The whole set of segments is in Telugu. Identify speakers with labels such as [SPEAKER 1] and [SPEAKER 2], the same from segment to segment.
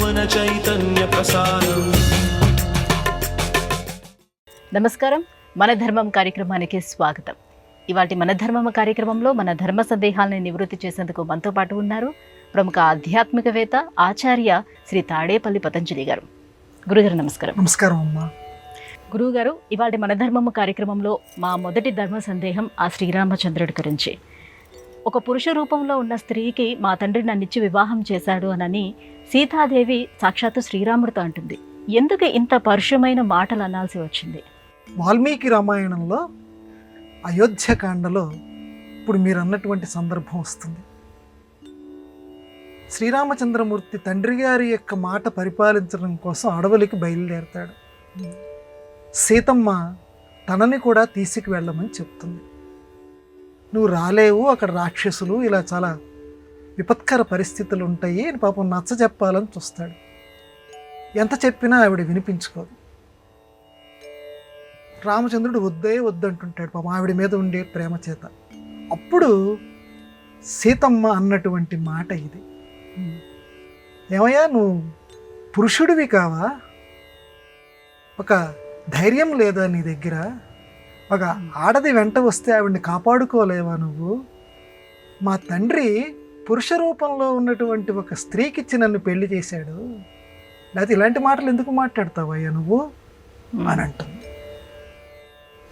[SPEAKER 1] భువన చైతన్య ప్రసారం.
[SPEAKER 2] నమస్కారం, మన ధర్మం కార్యక్రమానికి స్వాగతం. ఇవాటి మన ధర్మం కార్యక్రమంలో మన ధర్మ సందేహాలను నివృత్తి చేసేందుకు మనతో పాటు ఉన్నారు ప్రముఖ ఆధ్యాత్మికవేత్త ఆచార్య శ్రీ తాడేపల్లి పతంజలి గారు. గురుగారు నమస్కారం.
[SPEAKER 3] నమస్కారం అమ్మా.
[SPEAKER 2] గురువుగారు, ఇవాటి మన ధర్మము కార్యక్రమంలో మా మొదటి ధర్మ సందేహం ఆ శ్రీరామచంద్రుడి గురించి. ఒక పురుష రూపంలో ఉన్న స్త్రీకి మా తండ్రి నన్నిచ్చి వివాహం చేశాడు అనని సీతాదేవి సాక్షాత్తు శ్రీరాముడితో అంటుంది. ఎందుకు ఇంత పరుషమైన మాటలు అనాల్సి వచ్చింది?
[SPEAKER 3] వాల్మీకి రామాయణంలో అయోధ్యకాండలో ఇప్పుడు మీరు అన్నటువంటి సందర్భం వస్తుంది. శ్రీరామచంద్రమూర్తి తండ్రి గారి యొక్క మాట పరిపాలించడం కోసం అడవులకి బయలుదేరతాడు. సీతమ్మ తనని కూడా తీసుకు వెళ్ళమని చెప్తుంది. నువ్వు రాలేవు, అక్కడ రాక్షసులు, ఇలా చాలా విపత్కర పరిస్థితులు ఉంటాయి అని పాపం నచ్చ చెప్పాలని చూస్తాడు. ఎంత చెప్పినా ఆవిడ వినిపించుకోదు. రామచంద్రుడు వద్దే వద్దంటుంటాడు పాపం ఆవిడ మీద ఉండే ప్రేమ చేత. అప్పుడు సీతమ్మ అన్నటువంటి మాట ఇది, ఏమయ్యా నువ్వు పురుషుడివి కావా? ఒక ధైర్యం లేదా నీ దగ్గర? ఒక ఆడది వెంట వస్తే ఆవిడ్ని కాపాడుకోలేవా నువ్వు? మా తండ్రి పురుష రూపంలో ఉన్నటువంటి ఒక స్త్రీకిచ్చి నన్ను పెళ్లి చేశాడు, లేకపోతే ఇలాంటి మాటలు ఎందుకు మాట్లాడతావయ్యా నువ్వు అని అంటుంది.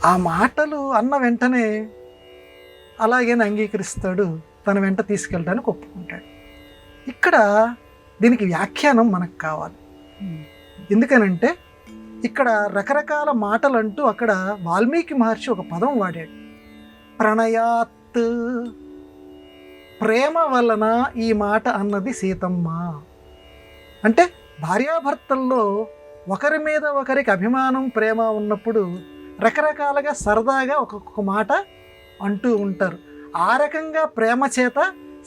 [SPEAKER 3] ఆ మాటలు అన్న వెంటనే అలాగేనే అంగీకరిస్తాడు, తన వెంట తీసుకెళ్ళడానికి ఒప్పుకుంటాడు. ఇక్కడ దీనికి వ్యాఖ్యానం మనకు కావాలి. ఎందుకనంటే ఇక్కడ రకరకాల మాటలు అంటూ అక్కడ వాల్మీకి మహర్షి ఒక పదం వాడాడు, ప్రణయాత్. ప్రేమ వలన ఈ మాట అన్నది సీతమ్మ. అంటే భార్యాభర్తల్లో ఒకరి మీద ఒకరికి అభిమానం ప్రేమ ఉన్నప్పుడు రకరకాలుగా సరదాగా ఒక్కొక్క మాట అంటూ ఉంటారు. ఆ రకంగా ప్రేమ చేత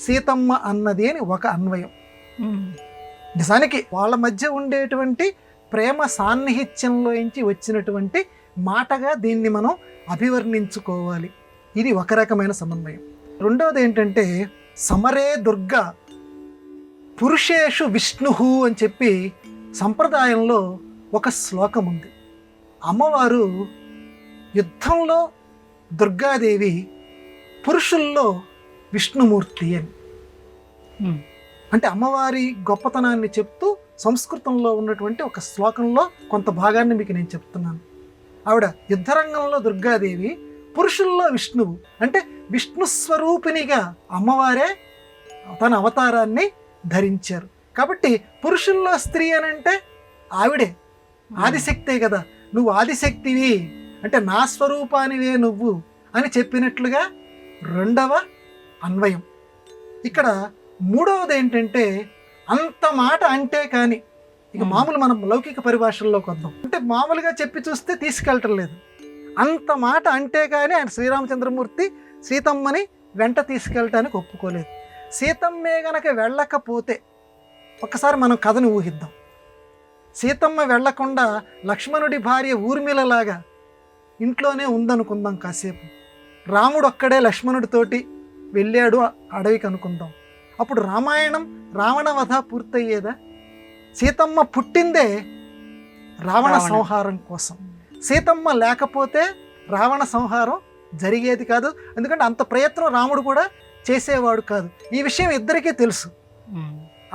[SPEAKER 3] సీతమ్మ అన్నది అని ఒక అన్వయం. నిజానికి వాళ్ళ మధ్య ఉండేటువంటి ప్రేమ సాన్నిహిత్యంలోంచి వచ్చినటువంటి మాటగా దీన్ని మనం అభివర్ణించుకోవాలి. ఇది ఒక రకమైన సమన్వయం. రెండవది ఏంటంటే సమరే దుర్గా పురుషేషు విష్ణు అని చెప్పి సంప్రదాయంలో ఒక శ్లోకం ఉంది. అమ్మవారు యుద్ధంలో దుర్గాదేవి, పురుషుల్లో విష్ణుమూర్తి అని. అంటే అమ్మవారి గొప్పతనాన్ని చెప్తూ సంస్కృతంలో ఉన్నటువంటి ఒక శ్లోకంలో కొంత భాగాన్ని మీకు నేను చెప్తున్నాను. ఆవిడ యుద్ధరంగంలో దుర్గాదేవి, పురుషుల్లో విష్ణువు. అంటే విష్ణు స్వరూపిణిగా అమ్మవారే తన అవతారాన్ని ధరించారు. కాబట్టి పురుషుల్లో స్త్రీ అని అంటే ఆవిడే ఆదిశక్తే కదా. నువ్వు ఆదిశక్తివి అంటే నా స్వరూపానివే నువ్వు అని చెప్పినట్లుగా రెండవ అన్వయం. ఇక్కడ మూడవది ఏంటంటే అంత మాట అంటే కానీ, ఇక మామూలు మనం లౌకిక పరిభాషల్లోకి వద్దాం. అంటే మామూలుగా చెప్పి చూస్తే తీసుకెళ్ళటం లేదు. అంత మాట అంటే కానీ ఆయన శ్రీరామచంద్రమూర్తి సీతమ్మని వెంట తీసుకెళ్ళటానికి ఒప్పుకోలేదు. సీతమ్మే గనక వెళ్ళకపోతే, ఒకసారి మనం కథను ఊహిద్దాం. సీతమ్మ వెళ్లకుండా లక్ష్మణుడి భార్య ఊర్మిళలాగా ఇంట్లోనే ఉందనుకుందాం కాసేపు. రాముడు ఒక్కడే లక్ష్మణుడితోటి వెళ్ళాడు అడవికి అనుకుందాం. అప్పుడు రామాయణం రావణ వధ పూర్తయ్యేదా? సీతమ్మ పుట్టిందే రావణ సంహారం కోసం. సీతమ్మ లేకపోతే రావణ సంహారం జరిగేది కాదు. ఎందుకంటే అంత ప్రయత్నం రాముడు కూడా చేసేవాడు కాదు. ఈ విషయం ఇద్దరికీ తెలుసు.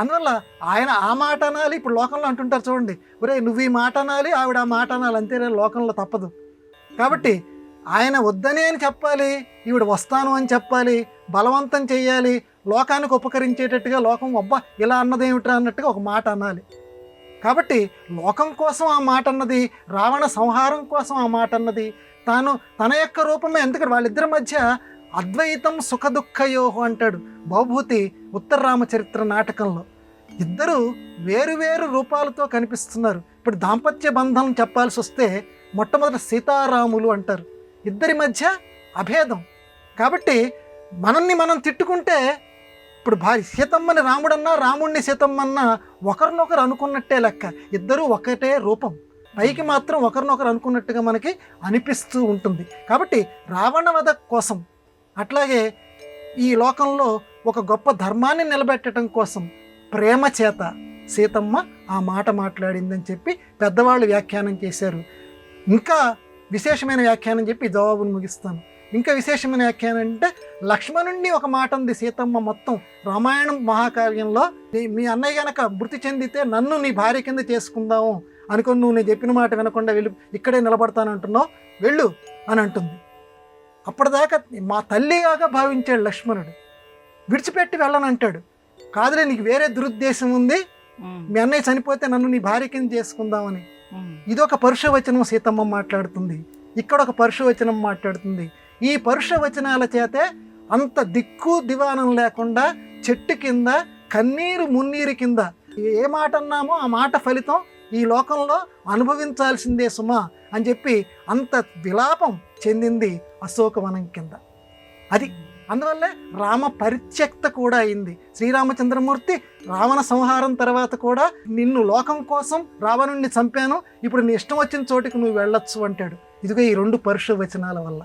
[SPEAKER 3] అందువల్ల ఆయన ఆ మాట అనాలి. ఇప్పుడు లోకంలో అంటుంటారు చూడండి, ఒరే నువ్వు ఈ మాట అనాలి, ఆవిడ ఆ మాట అనాలి, అంతేనే లోకంలో తప్పదు. కాబట్టి ఆయన వద్దనే అని చెప్పాలి, ఈవిడ వస్తాను అని చెప్పాలి, బలవంతం చేయాలి, లోకానికి ఉపకరించేటట్టుగా లోకం అబ్బా ఇలా అన్నదేమిట్రా అన్నట్టుగా ఒక మాట అనాలి. కాబట్టి లోకం కోసం ఆ మాట అన్నది, రావణ సంహారం కోసం ఆ మాట అన్నది, తాను తన యొక్క రూపమే. ఎందుకంటే వాళ్ళిద్దరి మధ్య అద్వైతం సుఖదుఃఖయోహో అంటాడు భవభూతి ఉత్తర రామచరిత్ర నాటకంలో. ఇద్దరు వేరువేరు రూపాలతో కనిపిస్తున్నారు. ఇప్పుడు దాంపత్య బంధం చెప్పాల్సి వస్తే మొట్టమొదటి సీతారాములు అంటారు. ఇద్దరి మధ్య అభేదం. కాబట్టి మనల్ని మనం తిట్టుకుంటే ఇప్పుడు సీతమ్మని రాముడన్నా రాముడిని సీతమ్మన్నా ఒకరినొకరు అనుకున్నట్టే లెక్క. ఇద్దరూ ఒకటే రూపం, పైకి మాత్రం ఒకరినొకరు అనుకున్నట్టుగా మనకి అనిపిస్తూ ఉంటుంది. కాబట్టి రావణ వధ కోసం, అట్లాగే ఈ లోకంలో ఒక గొప్ప ధర్మాన్ని నిలబెట్టడం కోసం ప్రేమ చేత సీతమ్మ ఆ మాట మాట్లాడిందని చెప్పి పెద్దవాళ్ళు వ్యాఖ్యానం చేశారు. ఇంకా విశేషమైన వ్యాఖ్యానం చెప్పి జవాబును ముగిస్తాను. ఇంకా విశేషమైన వ్యాఖ్యానం అంటే లక్ష్మణుణ్ణి ఒక మాట ఉంది సీతమ్మ మొత్తం రామాయణం మహాకావ్యంలో, మీ అన్నయ్య గనక మృతి చెందితే నన్ను నీ భార్య కింద చేసుకుందాము అనుకొని నువ్వు నేను చెప్పిన మాట వినకుండా వెళ్ళి ఇక్కడే నిలబడతానంటున్నావు, వెళ్ళు అని అంటుంది. అప్పటిదాకా మా తల్లిగా భావించాడు లక్ష్మణుడు, విడిచిపెట్టి వెళ్ళనంటాడు. కాదులే నీకు వేరే దురుద్దేశం ఉంది, మీ అన్నయ్య చనిపోతే నన్ను నీ భార్య కింద చేసుకుందామని. ఇదొక పరుషవచనం సీతమ్మ మాట్లాడుతుంది, ఇక్కడ ఒక పరుషవచనం మాట్లాడుతుంది. ఈ పరుషవచనాల చేతే అంత దిక్కు దివానం లేకుండా చెట్టు కింద కన్నీరు మున్నీరు కింద ఏ మాట అన్నామో ఆ మాట ఫలితం ఈ లోకంలో అనుభవించాల్సిందే సుమా అని చెప్పి అంత విలాపం చెందింది అశోకవనం కింద. అది అందువల్లే రామ పరిత్యక్త కూడా అయింది. శ్రీరామచంద్రమూర్తి రావణ సంహారం తర్వాత కూడా నిన్ను లోకం కోసం రావణుణ్ణి చంపాను, ఇప్పుడు నీ ఇష్టం వచ్చిన చోటికి నువ్వు వెళ్ళొచ్చు అంటాడు. ఇదిగో ఈ రెండు పరుష వచనాల వల్ల.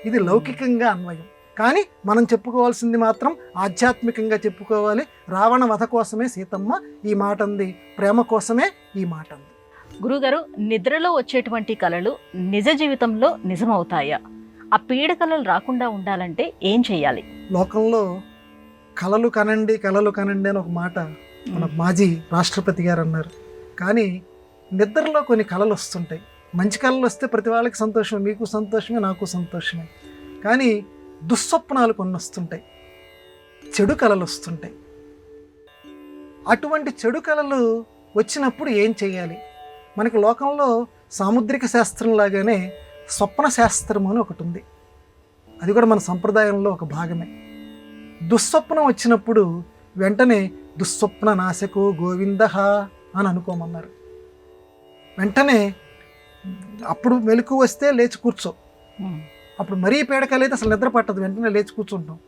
[SPEAKER 3] ఇది లౌకికంగా అన్వయం, కానీ మనం చెప్పుకోవాల్సింది మాత్రం ఆధ్యాత్మికంగా చెప్పుకోవాలి. రావణ వధ కోసమే సీతమ్మ ఈ మాట అంది, ప్రేమ కోసమే ఈ మాట అంది.
[SPEAKER 2] గురుగారు, నిద్రలో వచ్చేటువంటి కళలు నిజ జీవితంలో నిజమవుతాయా? ఆ పీడ కళలు రాకుండా ఉండాలంటే ఏం చేయాలి?
[SPEAKER 3] లోకంలో కళలు కనండి కళలు కనండి అని ఒక మాట మన మాజీ రాష్ట్రపతి గారు అన్నారు. కానీ నిద్రలో కొన్ని కళలు వస్తుంటాయి. మంచి కళలు వస్తే ప్రతి వాళ్ళకి సంతోషమే, మీకు సంతోషమే, నాకు సంతోషమే. కానీ దుస్వప్నాలు కొన్ని వస్తుంటాయి, చెడు కళలు వస్తుంటాయి. అటువంటి చెడు కళలు వచ్చినప్పుడు ఏం చేయాలి? మనకి లోకంలో సాముద్రిక శాస్త్రం లాగానే స్వప్న శాస్త్రం అని ఒకటి ఉంది. అది కూడా మన సంప్రదాయంలో ఒక భాగమే. దుస్వప్నం వచ్చినప్పుడు వెంటనే దుస్వప్న నాశకో గోవిందః అని అనుకోమన్నారు. వెంటనే అప్పుడు మెలకు వస్తే లేచి కూర్చో. అప్పుడు మరీ పీడకలైతే అసలు నిద్ర పట్టదు, వెంటనే లేచి కూర్చుంటాం.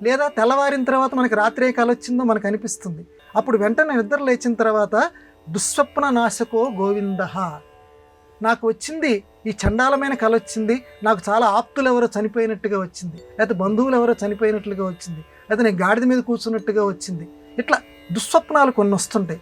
[SPEAKER 3] లేదా తెల్లవారిన తర్వాత మనకి రాత్రి ఏ కళ వచ్చిందో మనకు అనిపిస్తుంది. అప్పుడు వెంటనే నిద్ర లేచిన తర్వాత దుస్వప్న నాశకో గోవిందః, నాకు వచ్చింది ఈ చండాలమైన కళ వచ్చింది, నాకు చాలా ఆప్తులు ఎవరో చనిపోయినట్టుగా వచ్చింది, లేకపోతే బంధువులు ఎవరో చనిపోయినట్లుగా వచ్చింది, లేకపోతే నేను గాడిద మీద కూర్చున్నట్టుగా వచ్చింది. ఇట్లా దుస్వప్నాలు కొన్ని వస్తుంటాయి.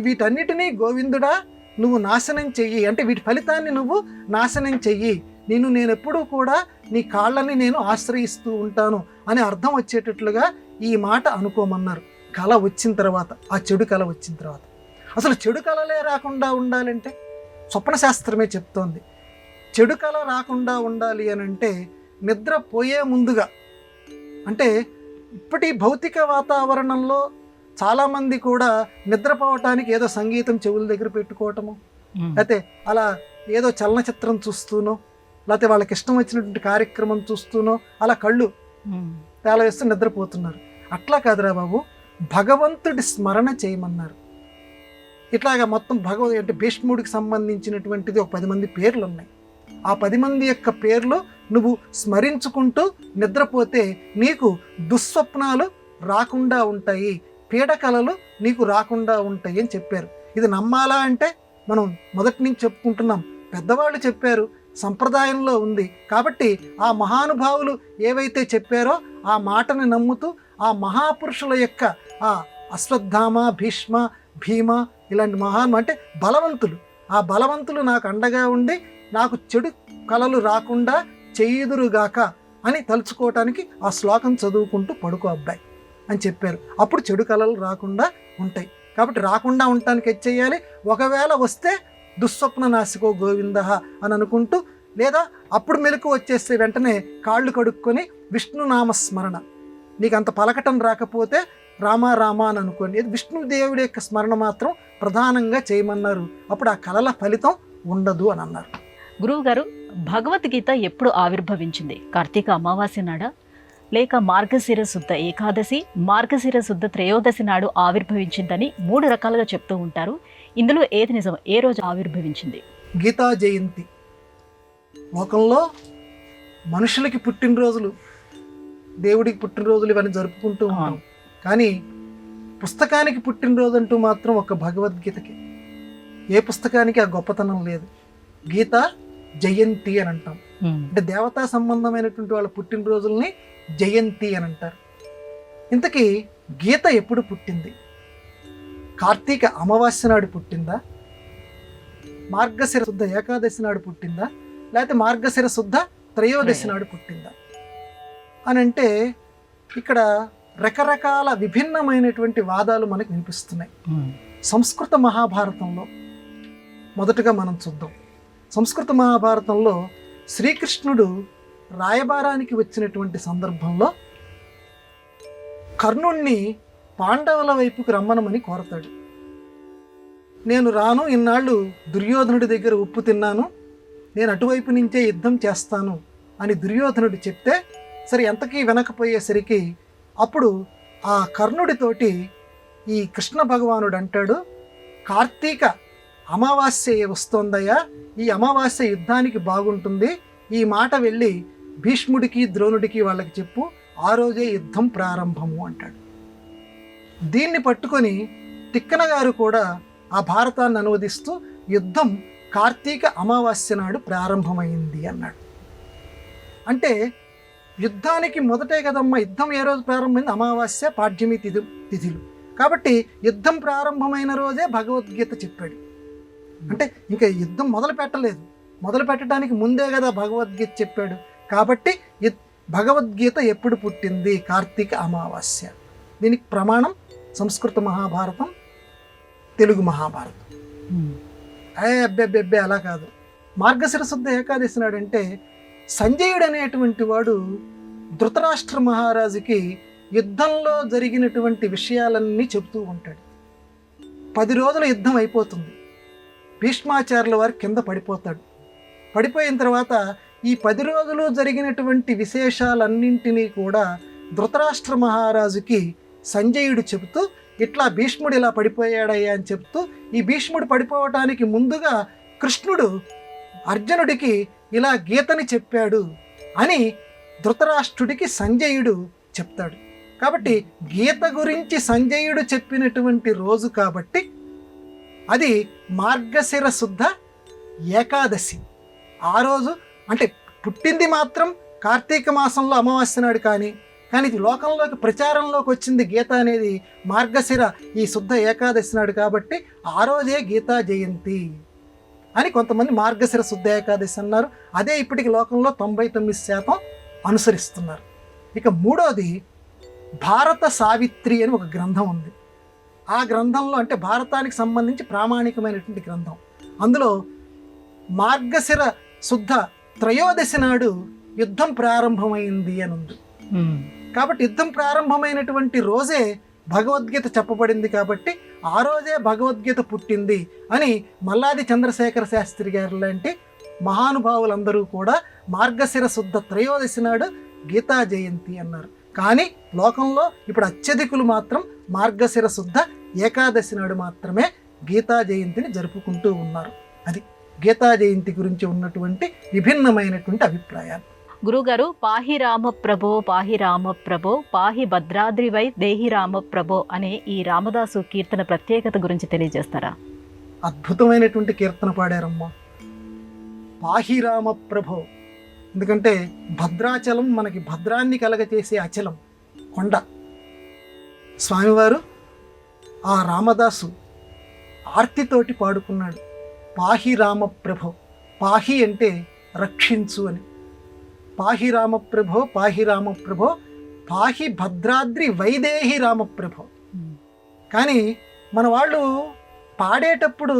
[SPEAKER 3] వీటన్నిటినీ గోవిందుడా నువ్వు నాశనం చెయ్యి, అంటే వీటి ఫలితాన్ని నువ్వు నాశనం చెయ్యి, నేను ఎప్పుడూ కూడా నీ కాళ్ళని నేను ఆశ్రయిస్తూ ఉంటాను అని అర్థం వచ్చేటట్లుగా ఈ మాట అనుకోమన్నారు. కళ వచ్చిన తర్వాత, ఆ చెడు కళ వచ్చిన తర్వాత. అసలు చెడు కళలే రాకుండా ఉండాలంటే స్వప్న శాస్త్రమే చెప్తోంది. చెడు కళ రాకుండా ఉండాలి అని అంటే నిద్ర పోయే ముందుగా, అంటే ఇప్పటి భౌతిక వాతావరణంలో చాలామంది కూడా నిద్రపోవటానికి ఏదో సంగీతం చెవుల దగ్గర పెట్టుకోవటము, లేకపోతే అలా ఏదో చలనచిత్రం చూస్తూనో, లేకపోతే వాళ్ళకి ఇష్టం వచ్చినటువంటి కార్యక్రమం చూస్తూనో అలా కళ్ళు తేలవేస్తూ నిద్రపోతున్నారు. అట్లా కాదురా బాబు, భగవంతుడి స్మరణ చేయమన్నారు. ఇట్లాగా మొత్తం అంటే భీష్ముడికి సంబంధించినటువంటిది ఒక 10 మంది పేర్లు ఉన్నాయి. ఆ 10 మంది యొక్క పేర్లు నువ్వు స్మరించుకుంటూ నిద్రపోతే నీకు దుస్వప్నాలు రాకుండా ఉంటాయి, పీడకలలు నీకు రాకుండా ఉంటాయి అని చెప్పారు. ఇది నమ్మాలా అంటే మనం మొదటి నుంచి చెప్పుకుంటున్నాం, పెద్దవాళ్ళు చెప్పారు, సంప్రదాయంలో ఉంది. కాబట్టి ఆ మహానుభావులు ఏవైతే చెప్పారో ఆ మాటని నమ్ముతూ ఆ మహాపురుషుల యొక్క ఆ అశ్వత్థామ, భీష్మ, భీమ ఇలాంటి అంటే బలవంతులు, ఆ బలవంతులు నాకు అండగా ఉండి నాకు చెడు కళలు రాకుండా చేయుదురుగాక అని తలుచుకోవటానికి ఆ శ్లోకం చదువుకుంటూ పడుకో అబ్బాయి అని చెప్పారు. అప్పుడు చెడు కళలు రాకుండా ఉంటాయి. కాబట్టి రాకుండా ఉండటానికి ఏం చేయాలి? ఒకవేళ వస్తే దుస్వప్న నాశకో గోవిందః అని అనుకుంటూ, లేదా అప్పుడు మెలకు వచ్చేస్తే వెంటనే కాళ్ళు కడుక్కొని విష్ణునామస్మరణ, నీకు అంత పలకటం రాకపోతే రామ రామ అని అనుకోండి. విష్ణుదేవుడి యొక్క స్మరణ మాత్రం ప్రధానంగా చేయమన్నారు. అప్పుడు ఆ కళల ఫలితం ఉండదు అని అన్నారు.
[SPEAKER 2] గురువు గారు, భగవద్గీత ఎప్పుడు ఆవిర్భవించింది? కార్తీక అమావాస్య నాడా, లేక మార్గశిర శుద్ధ ఏకాదశి, మార్గశిర శుద్ధ త్రయోదశి నాడు ఆవిర్భవించిందని 3 రకాలుగా చెప్తూ ఉంటారు. ఇందులో ఏది నిజం? ఏ రోజు ఆవిర్భవించింది?
[SPEAKER 3] గీతా జయంతి. లోకంలో మనుషులకి పుట్టినరోజులు, దేవుడికి పుట్టినరోజులు ఇవన్నీ జరుపుకుంటూ ఉంటాం. కానీ పుస్తకానికి పుట్టినరోజు అంటూ మాత్రం ఒక భగవద్గీతకి. ఏ పుస్తకానికి ఆ గొప్పతనం లేదు. గీత జయంతి అని అంటాం. అంటే దేవతా సంబంధమైనటువంటి వాళ్ళ పుట్టినరోజుల్ని జయంతి అని అంటారు. ఇంతకీ గీత ఎప్పుడు పుట్టింది? కార్తీక అమావాస్య నాడు పుట్టిందా, మార్గశిర శుద్ధ ఏకాదశి నాడు పుట్టిందా, లేకపోతే మార్గశిర శుద్ధ త్రయోదశి నాడు పుట్టిందా అని అంటే ఇక్కడ రకరకాల విభిన్నమైనటువంటి వాదాలు మనకు వినిపిస్తున్నాయి. సంస్కృత మహాభారతంలో మొదటగా మనం చూద్దాం. సంస్కృత మహాభారతంలో శ్రీకృష్ణుడు రాయబారానికి వచ్చినటువంటి సందర్భంలో కర్ణుణ్ణి పాండవుల వైపుకి రమ్మనమని కోరతాడు. నేను రాను, ఇన్నాళ్ళు దుర్యోధనుడి దగ్గర ఉప్పు తిన్నాను, నేను అటువైపు నుంచే యుద్ధం చేస్తాను అని దుర్యోధనుడు చెప్తే సరే ఎంతకీ వెనకపోయేసరికి అప్పుడు ఆ కర్ణుడితోటి ఈ కృష్ణ భగవానుడు అంటాడు, కార్తీక అమావాస్య వస్తోందయ్యా, ఈ అమావాస్య యుద్ధానికి బాగుంటుంది, ఈ మాట వెళ్ళి భీష్ముడికి ద్రోణుడికి వాళ్ళకి చెప్పు, ఆ రోజే యుద్ధం ప్రారంభము అంటాడు. దీన్ని పట్టుకొని తిక్కన గారు కూడా ఆ భారతాన్ని అనువదిస్తూ యుద్ధం కార్తీక అమావాస్య నాడు ప్రారంభమైంది అన్నాడు. అంటే యుద్ధానికి మొదటే కదమ్మా, యుద్ధం ఏ రోజు ప్రారంభమైంది? అమావాస్య పాడ్యమి తిథులు. కాబట్టి యుద్ధం ప్రారంభమైన రోజే భగవద్గీత చెప్పాడు. అంటే ఇంకా యుద్ధం మొదలు పెట్టలేదు, మొదలు పెట్టడానికి ముందే కదా భగవద్గీత చెప్పాడు. కాబట్టి భగవద్గీత ఎప్పుడు పుట్టింది? కార్తీక అమావాస్య. దీనికి ప్రమాణం సంస్కృత మహాభారతం, తెలుగు మహాభారతం. అబ్బెబ్బెబ్బే అలా కాదు. మార్గశిర శుద్ధ ఏకాదశి నాడంటే సంజయుడు అనేటువంటి వాడు ధృతరాష్ట్ర మహారాజుకి యుద్ధంలో జరిగినటువంటి విషయాలన్నీ చెబుతూ ఉంటాడు. 10 రోజుల యుద్ధం అయిపోతుంది, భీష్మాచార్యుల వారు కింద పడిపోతాడు. పడిపోయిన తర్వాత ఈ 10 రోజులు జరిగినటువంటి విశేషాలన్నింటినీ కూడా ధృతరాష్ట్ర మహారాజుకి సంజయుడు చెబుతూ ఇట్లా భీష్ముడు ఇలా పడిపోయాడయ్యా అని చెప్తూ, ఈ భీష్ముడు పడిపోవటానికి ముందుగా కృష్ణుడు అర్జునుడికి ఇలా గీతని చెప్పాడు అని ధృతరాష్ట్రుడికి సంజయుడు చెప్తాడు. కాబట్టి గీత గురించి సంజయుడు చెప్పినటువంటి రోజు కాబట్టి అది మార్గశిర శుద్ధ ఏకాదశి. ఆ రోజు అంటే పుట్టింది మాత్రం కార్తీక మాసంలో అమావాస్య నాడు, కానీ ఇది లోకంలోకి ప్రచారంలోకి వచ్చింది గీత అనేది మార్గశిర ఈ శుద్ధ ఏకాదశి నాడు. కాబట్టి ఆ రోజే గీతా జయంతి అని కొంతమంది మార్గశిర శుద్ధ ఏకాదశి అన్నారు. అదే ఇప్పటికి లోకంలో 99% అనుసరిస్తున్నారు. ఇక మూడోది భారత సావిత్రి అని ఒక గ్రంథం ఉంది. ఆ గ్రంథంలో అంటే భారతానికి సంబంధించి ప్రామాణికమైనటువంటి గ్రంథం. అందులో మార్గశిర శుద్ధ త్రయోదశి నాడు యుద్ధం ప్రారంభమైంది అని ఉంది. కాబట్టి యుద్ధం ప్రారంభమైనటువంటి రోజే భగవద్గీత చెప్పబడింది. కాబట్టి ఆ రోజే భగవద్గీత పుట్టింది అని మల్లాది చంద్రశేఖర శాస్త్రి గారు లాంటి మహానుభావులందరూ కూడా మార్గశిర శుద్ధ త్రయోదశి నాడు గీతా జయంతి అన్నారు. కానీ లోకంలో ఇప్పుడు అత్యధికులు మాత్రం మార్గశిర శుద్ధ ఏకాదశి నాడు మాత్రమే గీతా జయంతిని జరుపుకుంటూ ఉన్నారు. అది గీతా జయంతి గురించి ఉన్నటువంటి విభిన్నమైనటువంటి అభిప్రాయాలు.
[SPEAKER 2] గురుగారు, పాహి రామ ప్రభో పాహి రామ ప్రభో పాహి భద్రాద్రి వై దేహి రామ ప్రభో అనే ఈ రామదాసు కీర్తన ప్రత్యేకత గురించి తెలియజేస్తారా?
[SPEAKER 3] అద్భుతమైనటువంటి కీర్తన పాడారమ్మా. పాహి రామ ప్రభో, ఎందుకంటే భద్రాచలం మనకి భద్రాన్ని కలగచేసే అచలం కొండ. స్వామివారు ఆ రామదాసు ఆర్తితోటి పాడుకున్నాడు, పాహి రామ ప్రభో. పాహి అంటే రక్షించు అని. పాహి రామ ప్రభో పాహి రామ ప్రభో పాహి భద్రాద్రి వైదేహి రామ ప్రభో. కానీ మన వాళ్ళు పాడేటప్పుడు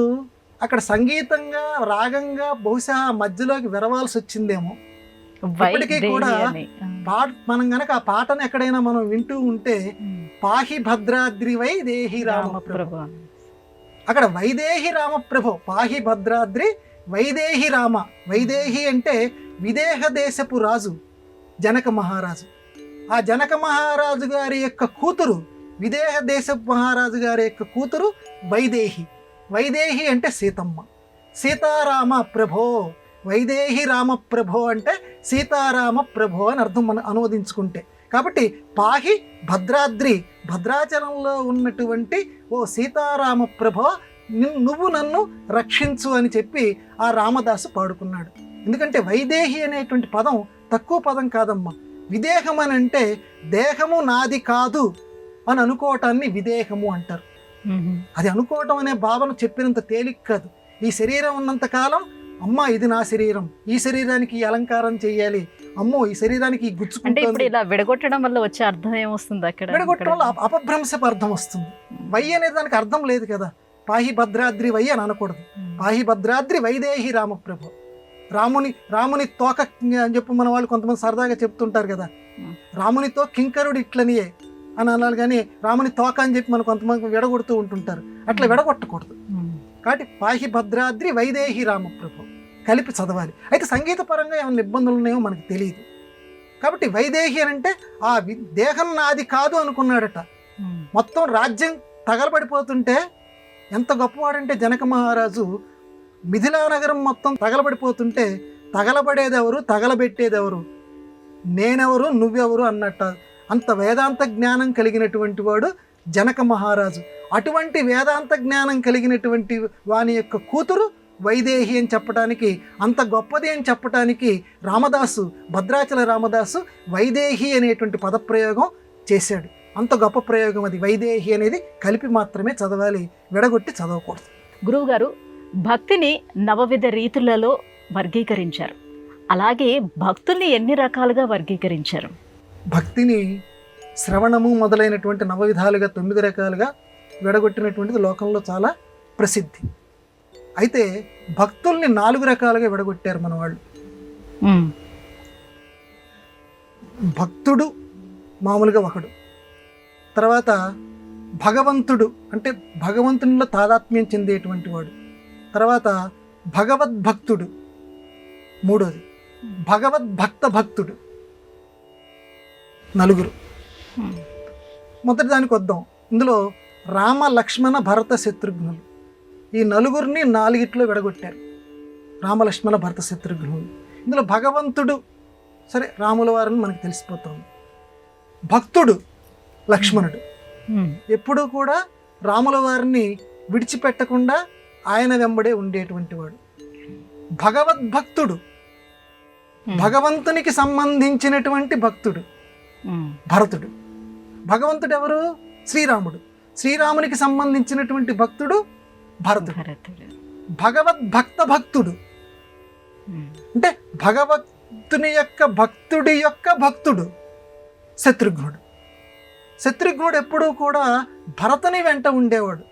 [SPEAKER 3] అక్కడ సంగీతంగా రాగంగా బహుశా మధ్యలోకి విరవాల్సి వచ్చిందేమో. ఇప్పటికీ కూడా మనం గనక ఆ పాటను ఎక్కడైనా మనం వింటూ ఉంటే పాహి భద్రాద్రి వైదేహి రామ ప్రభో, అక్కడ వైదేహి రామ ప్రభో, పాహి భద్రాద్రి వైదేహి రామ. వైదేహి అంటే విదేహ దేశపు రాజు జనక మహారాజు. ఆ జనక మహారాజు గారి యొక్క కూతురు, విదేహ దేశపు మహారాజు గారి యొక్క కూతురు వైదేహి. వైదేహి అంటే సీతమ్మ. సీతారామ ప్రభో, వైదేహి రామ ప్రభో అంటే సీతారామ ప్రభో అని అర్థం మనం అనువదించుకుంటే. కాబట్టి పాహి భద్రాద్రి, భద్రాచలంలో ఉన్నటువంటి ఓ సీతారామ ప్రభో, నువ్వు నన్ను రక్షించు అని చెప్పి ఆ రామదాసు పాడుకున్నాడు. ఎందుకంటే వైదేహి అనేటువంటి పదం తక్కువ పదం కాదమ్మా. విదేహం అని అంటే దేహము నాది కాదు అని అనుకోవటాన్ని విదేహము అంటారు. అది అనుకోవటం అనే భావన చెప్పినంత తేలిక కాదు. ఈ శరీరం ఉన్నంత కాలం అమ్మ ఇది నా శరీరం, ఈ శరీరానికి ఈ అలంకారం చేయాలి, అమ్మో ఈ శరీరానికి
[SPEAKER 2] అంటే ఇప్పుడు
[SPEAKER 3] గుచ్చుకుంటుంది.
[SPEAKER 2] ఇలా విడగొట్టడం వల్ల వచ్చే అర్థం ఏమొస్తుంది అక్కడ?
[SPEAKER 3] విడగొట్టడం వల్ల అపభ్రంశపు అర్థం వస్తుంది. వై అనే దానికి అర్థం లేదు కదా. పాహి భద్రాద్రి వై అని అనకూడదు. పాహి భద్రాద్రి వైదేహి రామప్రభు. రాముని తోక అని చెప్పి మన వాళ్ళు కొంతమంది సరదాగా చెప్తుంటారు కదా, రామునితో కింకరుడు ఇట్లనియే అని అనాలి, కానీ రాముని తోక అని చెప్పి మనం కొంతమంది విడగొడుతూ ఉంటుంటారు. అట్లా విడగొట్టకూడదు. కాబట్టి పాహి భద్రాద్రి వైదేహి రామప్రభు కలిపి చదవాలి. అయితే సంగీత పరంగా ఏమైనా ఇబ్బందులు ఉన్నాయో మనకు తెలియదు. కాబట్టి వైదేహి అని అంటే ఆ దేహం నాది కాదు అనుకున్నాడట. మొత్తం రాజ్యం తగలబడిపోతుంటే ఎంత గొప్పవాడంటే జనక మహారాజు మిథిలా నగరం మొత్తం తగలబడిపోతుంటే తగలబడేదెవరు, తగలబెట్టేదెవరు, నేనెవరు నువ్వెవరు అన్నట్ట. అంత వేదాంత జ్ఞానం కలిగినటువంటి వాడు జనక మహారాజు. అటువంటి వేదాంత జ్ఞానం కలిగినటువంటి వాని యొక్క కూతురు వైదేహి అని చెప్పడానికి, అంత గొప్పది అని చెప్పడానికి రామదాసు, భద్రాచల రామదాసు వైదేహి అనేటువంటి పదప్రయోగం చేశాడు. అంత గొప్ప ప్రయోగం అది. వైదేహి అనేది కలిపి మాత్రమే చదవాలి, విడగొట్టి చదవకూడదు.
[SPEAKER 2] గురువుగారు భక్తిని నవవిధ రీతులలో వర్గీకరించారు. అలాగే భక్తుల్ని ఎన్ని రకాలుగా వర్గీకరించారు?
[SPEAKER 3] భక్తిని శ్రవణము మొదలైనటువంటి 9 విధాలుగా 9 రకాలుగా విడగొట్టినటువంటిది లోకంలో చాలా ప్రసిద్ధి. అయితే భక్తుల్ని 4 రకాలుగా విడగొట్టారు మన వాళ్ళు. భక్తుడు మామూలుగా ఒకడు, తర్వాత భగవంతుడు అంటే భగవంతునిలో తాదాత్మ్యం చెందేటువంటి వాడు, తర్వాత భగవద్భక్తుడు, మూడోది భగవద్భక్త భక్తుడు, 4. మొదటి దానికి వద్దాం. ఇందులో రామ లక్ష్మణ భరత శత్రుఘ్నులు ఈ 4ని 4 విడగొట్టారు. రామ లక్ష్మణ భరత శత్రుఘ్నులు. ఇందులో భగవంతుడు సరే రాముల వారిని మనకు తెలిసిపోతుంది. భక్తుడు లక్ష్మణుడు ఎప్పుడూ కూడా రాముల వారిని విడిచిపెట్టకుండా ఆయన వెంబడే ఉండేటువంటి వాడు. భగవద్భక్తుడు భగవంతునికి సంబంధించినటువంటి భక్తుడు భరతుడు. భగవంతుడు ఎవరు? శ్రీరాముడు. శ్రీరామునికి సంబంధించినటువంటి భక్తుడు భరతుడు. భగవద్భక్త భక్తుడు అంటే భగవంతుని యొక్క భక్తుడి యొక్క భక్తుడు శత్రుఘ్నుడు. శత్రుఘ్నుడు ఎప్పుడూ కూడా భరతుని వెంట ఉండేవాడు.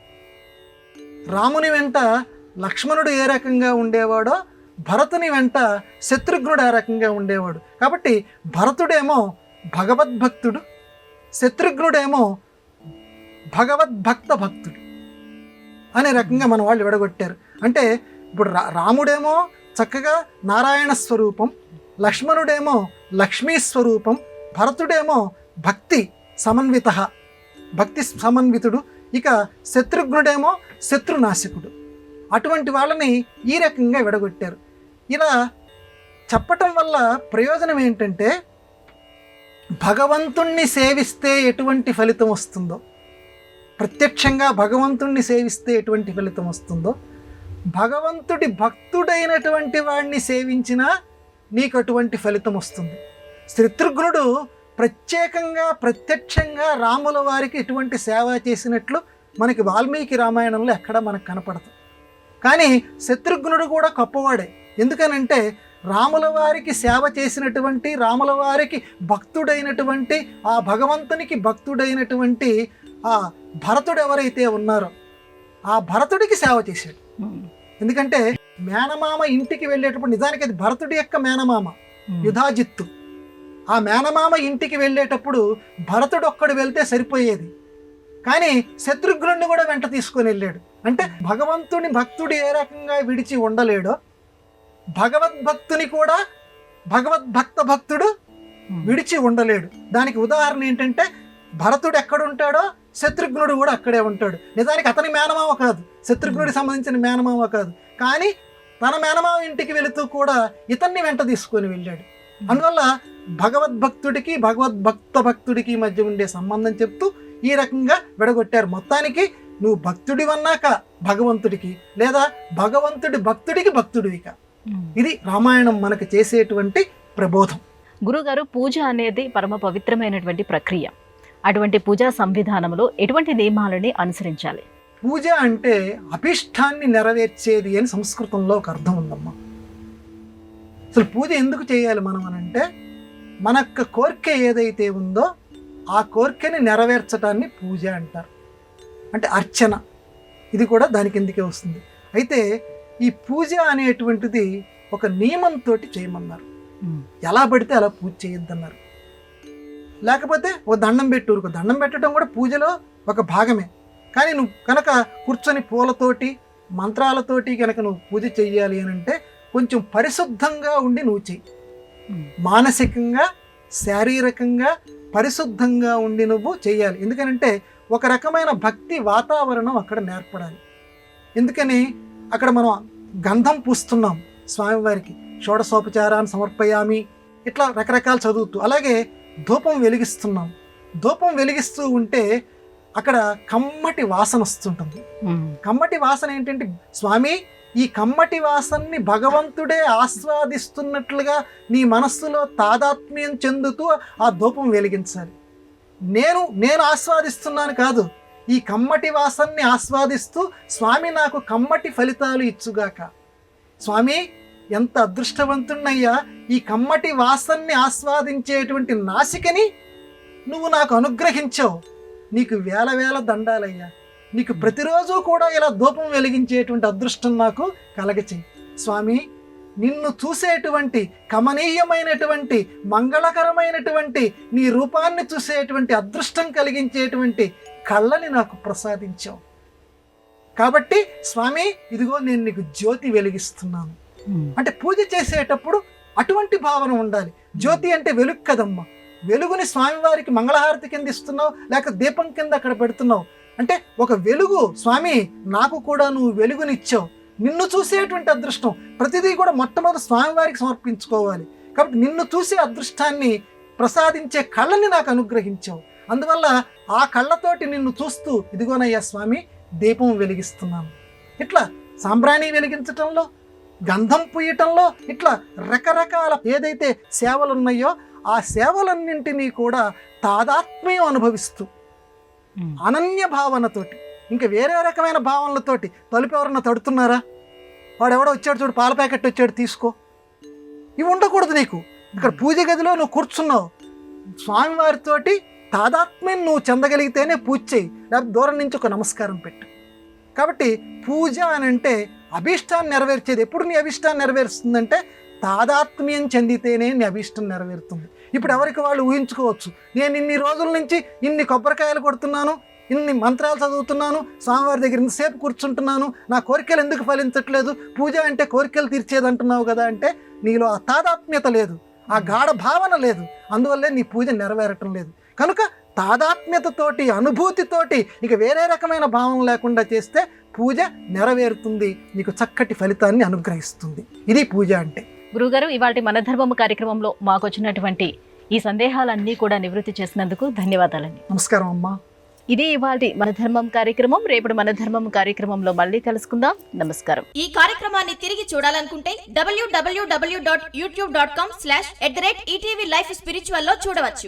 [SPEAKER 3] రాముని వెంట లక్ష్మణుడు ఏ రకంగా ఉండేవాడో భరతుని వెంట శత్రుఘ్నుడు ఆ రకంగా ఉండేవాడు. కాబట్టి భరతుడేమో భగవద్భక్తుడు, శత్రుఘ్నుడేమో భగవద్భక్త భక్తుడు అనే రకంగా మన వాళ్ళు విడగొట్టారు. అంటే ఇప్పుడు రాముడేమో చక్కగా నారాయణ స్వరూపం, లక్ష్మణుడేమో లక్ష్మీ స్వరూపం, భరతుడేమో భక్తి సమన్విత భక్తి సమన్వితుడు, ఇక శత్రుఘ్నుడేమో శత్రునాశకుడు. అటువంటి వాళ్ళని ఈ రకంగా విడగొట్టారు. ఇలా చెప్పటం వల్ల ప్రయోజనం ఏంటంటే భగవంతుణ్ణి సేవిస్తే ఎటువంటి ఫలితం వస్తుందో, ప్రత్యక్షంగా భగవంతుణ్ణి సేవిస్తే ఎటువంటి ఫలితం వస్తుందో, భగవంతుడి భక్తుడైనటువంటి వాడిని సేవించినా నీకు అటువంటి ఫలితం వస్తుంది. శత్రుఘ్నుడు ప్రత్యేకంగా ప్రత్యక్షంగా రాముల వారికి ఎటువంటి సేవ చేసినట్లు మనకి వాల్మీకి రామాయణంలో ఎక్కడా మనకు కనపడదు. కానీ శత్రుఘ్నుడు కూడా గొప్పవాడే. ఎందుకనంటే రాముల వారికి సేవ చేసినటువంటి, రాముల వారికి భక్తుడైనటువంటి, ఆ భగవంతునికి భక్తుడైనటువంటి ఆ భరతుడు ఎవరైతే ఉన్నారో ఆ భరతుడికి సేవ చేశాడు. ఎందుకంటే మేనమామ ఇంటికి వెళ్ళేటప్పుడు, నిజానికి అది భరతుడి యొక్క మేనమామ యుధాజిత్తు. ఆ మేనమామ ఇంటికి వెళ్ళేటప్పుడు భరతుడు ఒక్కడు వెళ్తే సరిపోయేది, కానీ శత్రుఘ్నుడిని కూడా వెంట తీసుకొని వెళ్ళాడు. అంటే భగవంతుని భక్తుడు ఏ రకంగా విడిచి ఉండలేడో భగవద్భక్తుని కూడా భగవద్భక్త భక్తుడు విడిచి ఉండలేడు. దానికి ఉదాహరణ ఏంటంటే భరతుడు ఎక్కడుంటాడో శత్రుఘ్నుడు కూడా అక్కడే ఉంటాడు. నిజానికి అతని మేనమామ కాదు, శత్రుఘ్నుడికి సంబంధించిన మేనమామ కాదు, కానీ తన మేనమామ ఇంటికి వెళుతూ కూడా ఇతన్ని వెంట తీసుకొని వెళ్ళాడు. అందువల్ల భగవద్భక్తుడికి భగవద్భక్త భక్తుడికి మధ్య ఉండే సంబంధం చెప్తూ ఈ రకంగా విడగొట్టారు. మొత్తానికి నువ్వు భక్తుడివన్నాక భగవంతుడికి, లేదా భగవంతుడి భక్తుడికి భక్తుడివిక. ఇది రామాయణం మనకు చేసేటువంటి ప్రబోధం.
[SPEAKER 2] గురుగారు, పూజ అనేది పరమ పవిత్రమైనటువంటి ప్రక్రియ. అటువంటి పూజా సంవిధానంలో ఎటువంటి నియమాలని అనుసరించాలి?
[SPEAKER 3] పూజ అంటే అభిష్టాన్ని నెరవేర్చేది అని సంస్కృతంలో ఒక అర్థం ఉందమ్మా. అసలు పూజ ఎందుకు చేయాలి మనం అనంటే, మన యొక్క కోరిక ఏదైతే ఉందో ఆ కోరికని నెరవేర్చడాన్ని పూజ అంటారు. అంటే అర్చన, ఇది కూడా దాని కిందకే వస్తుంది. అయితే ఈ పూజ అనేటువంటిది ఒక నియమంతో చేయమన్నారు. ఎలా పడితే అలా పూజ చేయొద్దన్నారు. లేకపోతే ఒక దండం పెట్టి ఊరుకో, దండం పెట్టడం కూడా పూజలో ఒక భాగమే. కానీ నువ్వు కనుక కూర్చొని పూలతోటి మంత్రాలతోటి కనుక నువ్వు పూజ చెయ్యాలి అని అంటే కొంచెం పరిశుద్ధంగా ఉండి నువ్వు చెయ్యి. మానసికంగా శారీరకంగా పరిశుద్ధంగా ఉండి నువ్వు చెయ్యాలి. ఎందుకనంటే ఒక రకమైన భక్తి వాతావరణం అక్కడ నేర్పడాలి. ఎందుకని అక్కడ మనం గంధం పూస్తున్నాం స్వామివారికి, షోడశోపచారాన్ని సమర్పయామి, ఇట్లా రకరకాలు చదువుతూ, అలాగే ధూపం వెలిగిస్తున్నాం. ధూపం వెలిగిస్తూ ఉంటే అక్కడ కమ్మటి వాసన వస్తుంటుంది. కమ్మటి వాసన ఏంటంటే, స్వామి ఈ కమ్మటి వాసనని భగవంతుడే ఆస్వాదిస్తున్నట్లుగా నీ మనస్సులో తాదాత్మ్యం చెందుతూ ఆ ధూపం వెలిగించాలి. నేను ఆస్వాదిస్తున్నాను కాదు, ఈ కమ్మటి వాసనని ఆస్వాదిస్తూ స్వామి నాకు కమ్మటి ఫలితాలు ఇచ్చుగాక. స్వామి ఎంత అదృష్టవంతున్నయ్యా, ఈ కమ్మటి వాసనని ఆస్వాదించేటువంటి నాసికని నువ్వు నాకు అనుగ్రహించావు, నీకు వేల వేల దండాలయ్యా. నీకు ప్రతిరోజు కూడా ఇలా ధూపం వెలిగించేటువంటి అదృష్టం నాకు కలగచేయి. స్వామి నిన్ను చూసేటువంటి కమనీయమైనటువంటి మంగళకరమైనటువంటి నీ రూపాన్ని చూసేటువంటి అదృష్టం కలిగించేటువంటి కళ్ళని నాకు ప్రసాదించావు. కాబట్టి స్వామి ఇదిగో నేను నీకు జ్యోతి వెలిగిస్తున్నాను అంటే పూజ చేసేటప్పుడు అటువంటి భావన ఉండాలి. జ్యోతి అంటే వెలుగు కదమ్మా. వెలుగుని స్వామివారికి మంగళహారతి కింద ఇస్తున్నావు, లేక దీపం కింద అక్కడ పెడుతున్నావు అంటే ఒక వెలుగు. స్వామి నాకు కూడా నువ్వు వెలుగునిచ్చావు, నిన్ను చూసేటువంటి అదృష్టం. ప్రతిదీ కూడా మొట్టమొదటి స్వామివారికి సమర్పించుకోవాలి. కాబట్టి నిన్ను చూసే అదృష్టాన్ని ప్రసాదించే కళ్ళని నాకు అనుగ్రహించావు. అందువల్ల ఆ కళ్ళతోటి నిన్ను చూస్తూ ఇదిగోనయ్యా స్వామి దీపం వెలిగిస్తున్నాను. ఇట్లా సాంబ్రాణి వెలిగించటంలో, గంధం పూయటంలో, ఇట్లా రకరకాల ఏదైతే సేవలు ఉన్నాయో ఆ సేవలన్నింటినీ కూడా తాదాత్మ్యం అనుభవిస్తూ అనన్య భావనతోటి, ఇంకా వేరే రకమైన భావనలతోటి. తలుపు ఎవరన్నా తడుతున్నారా, వాడెవడో వచ్చాడు చూడు, పాల ప్యాకెట్ వచ్చాడు తీసుకో, ఇవి ఉండకూడదు. నీకు ఇక్కడ పూజ గదిలో నువ్వు కూర్చున్నావు, స్వామివారితోటి తాదాత్మ్యం నువ్వు చెందగలిగితేనే పూజ చేయి, లేకపోతే దూరం నుంచి ఒక నమస్కారం పెట్టు. కాబట్టి పూజ అని అంటే అభీష్టాన్ని నెరవేర్చేది. ఎప్పుడు నీ అభీష్టాన్ని నెరవేరుస్తుందంటే తాదాత్మ్యం చెందితేనే నీ అభీష్టం నెరవేరుతుంది. ఇప్పుడు ఎవరికి వాళ్ళు ఊహించుకోవచ్చు, నేను ఇన్ని రోజుల నుంచి ఇన్ని కొబ్బరికాయలు కొడుతున్నాను, ఇన్ని మంత్రాలు చదువుతున్నాను, స్వామివారి దగ్గర ఇంతసేపు కూర్చుంటున్నాను, నా కోరికలు ఎందుకు ఫలించట్లేదు, పూజ అంటే కోరికలు తీర్చేది అంటున్నావు కదా అంటే నీలో ఆ తాదాత్మ్యత లేదు, ఆ గాఢ భావన లేదు. అందువల్లే నీ పూజ నెరవేరటం లేదు. కనుక తాదాత్మ్యతతోటి, అనుభూతితోటి, ఇక వేరే రకమైన భావం లేకుండా చేస్తే పూజ నెరవేరుతుంది, నీకు చక్కటి ఫలితాన్ని అనుగ్రహిస్తుంది. ఇది పూజ అంటే.
[SPEAKER 2] గురుగారు, ఇవాళ మన ధర్మము కార్యక్రమంలో మాకు వచ్చినటువంటి ఈ సందేహాలన్నీ కూడా నివృత్తి చేసినందుకు ధన్యవాదాలండి.
[SPEAKER 3] నమస్కారం అమ్మా.
[SPEAKER 2] ఇది ఇవాళ మన ధర్మం కార్యక్రమం. రేపటి మన ధర్మం కార్యక్రమంలో మళ్ళీ కలుసుకుందాం. నమస్కారం.
[SPEAKER 4] ఈ కార్యక్రమాన్ని తిరిగి చూడాలనుకుంటే www.youtube.com/@ETV Life Spiritual లో చూడవచ్చు.